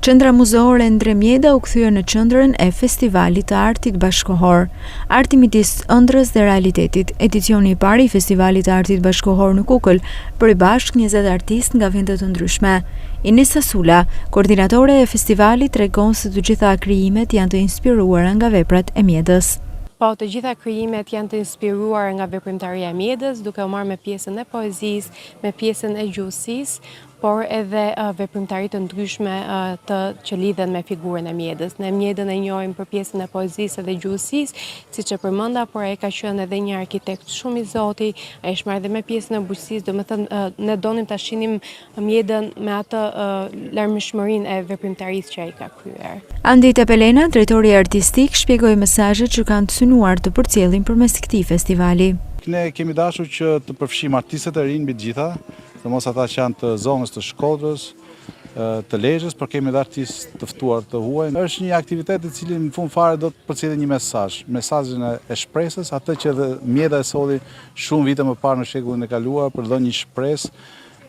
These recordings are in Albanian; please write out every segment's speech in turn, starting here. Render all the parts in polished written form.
Qendra muzeore Ndremjeda u kthye në qendrën e Festivalit të Artit Bashkohor. Arti midis ëndrrës dhe realitetit. Edicioni i parë i Festivalit të Artit Bashkohor në Kukël bëri bashkë 20 artistë nga vende të ndryshme. Inisa Sula, koordinatore e festivalit, tregon se të gjitha krijimet janë të inspiruara nga veprat e mjedës. Po, të gjitha krijimet janë të inspiruar nga veprimtaria e mjedës, duke u marrë me pjesën e poezisë, me pjesën e gjuhësisë, por edhe veprimtari të ndryshme që lidhen me figurën e mjedës. Ne mjedën e njohim për pjesën e poezisë dhe gjuhësisë, siç e përmenda, por ai ka qenë edhe një arkitekt shumë i zoti, ai është marrë edhe me pjesën e bujqësisë, domethënë ne donim ta shihnim mjedën me atë larmishmërinë e veprimtarisë që ai ka kryer. Andi Tepelena, drejtori artistik, shpjegoi mesazhet që kanë të synuar të përcjellin përmes këtij festivali. Ne kemi dashur që të përfshijmë artistët e rinj mbi të gjitha, mos ata që janë të zonës të Shkodrës, të Lezhës, por kemi edhe artistë të ftuar të huaj. Është një aktivitet i cili në fund fare do të përcjellë një mesazh, mesazhin e shpresës, atë që edhe mjeda e solli shumë vite më parë në shekullin e kaluar për të dhënë një shpresë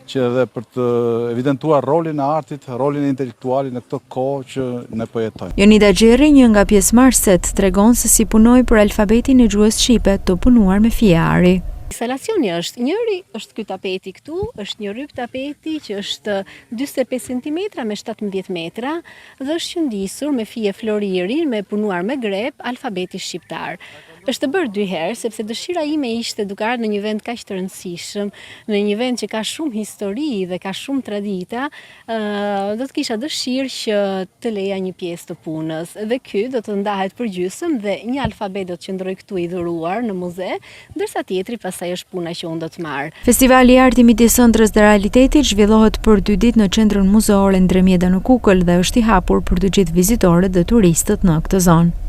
që edhe për të evidentuar rolin e artit, rolin e intelektualit në këtë kohë që ne po jetojmë. Jonida Xherri, një nga pjesëmarrësit, tregon se si punoi për alfabetin e gjuhës shqipe të punuar me fijari. Instalacioni njëri është ky tapeti këtu, është një rryp tapeti që është 45 cm me 17 metra dhe është qëndisur me fije floriri, me punuar me grep, alfabeti shqiptar. Është bërë 2 herë, sepse dëshira ime ishte duke ardhur në një vend kaq të rëndësishëm, në një vend që ka shumë histori dhe ka shumë tradita, do të kisha dëshirë që të leja një pjesë të punës. Dhe ky do të ndahet përgjysmë dhe një alfabet do të qëndrojë këtu i dhuruar në muze, ndërsa tjetri pastaj është puna që unë do të marr. Festivali i Artit midis ëndrrës dhe realitetit zhvillohet për 2 ditë në qendrën muzeore Ndremjeda në Kukël dhe është i hapur për të gjithë vizitorët dhe turistët në këtë zonë.